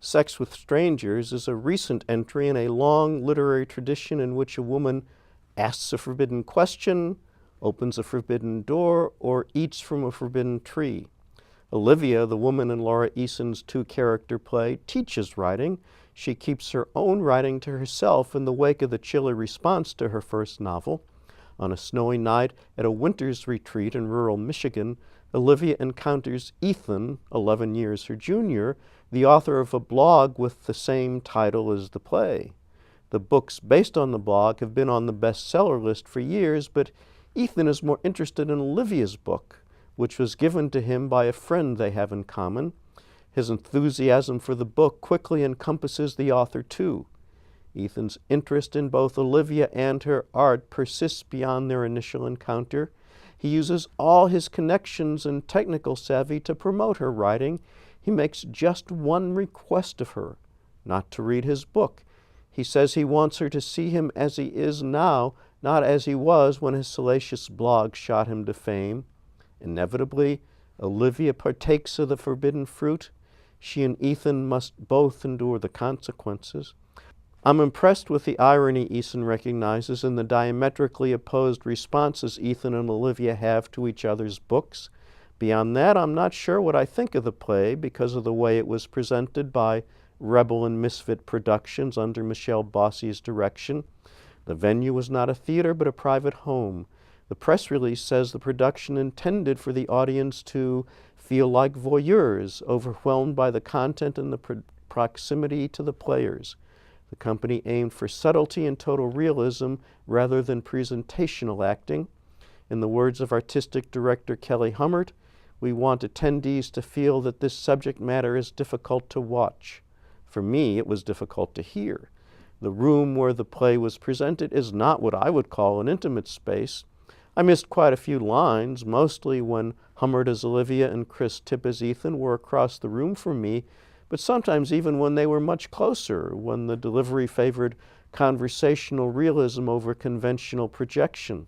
Sex with Strangers is a recent entry in a long literary tradition in which a woman asks a forbidden question, opens a forbidden door, or eats from a forbidden tree. Olivia, the woman in Laura Eason's two-character play, teaches writing. She keeps her own writing to herself in the wake of the chilly response to her first novel. On a snowy night at a winter's retreat in rural Michigan, Olivia encounters Ethan, 11 years her junior, the author of a blog with the same title as the play. The books based on the blog have been on the bestseller list for years, but Ethan is more interested in Olivia's book, which was given to him by a friend they have in common. His enthusiasm for the book quickly encompasses the author too. Ethan's interest in both Olivia and her art persists beyond their initial encounter. He uses all his connections and technical savvy to promote her writing. He makes just one request of her, not to read his book. He says he wants her to see him as he is now, not as he was when his salacious blog shot him to fame. Inevitably, Olivia partakes of the forbidden fruit. She and Ethan must both endure the consequences. I'm impressed with the irony Eason recognizes in the diametrically opposed responses Ethan and Olivia have to each other's books. Beyond that, I'm not sure what I think of the play because of the way it was presented by Rebel and Misfit Productions under Michelle Bossy's direction. The venue was not a theater but a private home. The press release says the production intended for the audience to feel like voyeurs, overwhelmed by the content and the proximity to the players. The company aimed for subtlety and total realism rather than presentational acting. In the words of artistic director Kelly Hummert, we want attendees to feel that this subject matter is difficult to watch. For me, it was difficult to hear. The room where the play was presented is not what I would call an intimate space. I missed quite a few lines, mostly when Hummert as Olivia and Chris Tipp as Ethan were across the room from me, but sometimes even when they were much closer, when the delivery favored conversational realism over conventional projection.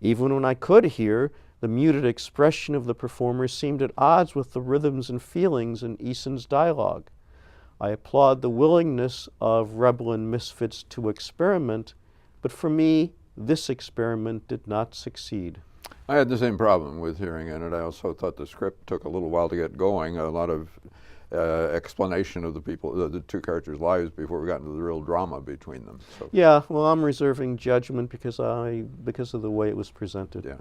Even when I could hear, the muted expression of the performers seemed at odds with the rhythms and feelings in Eason's dialogue. I applaud the willingness of Rebel and Misfits to experiment, but for me, this experiment did not succeed. I had the same problem with hearing in it. I also thought the script took a little while to get going, a lot of explanation of the two characters' lives before we got into the real drama between them. So. Yeah, well, I'm reserving judgment because of the way it was presented. Yeah.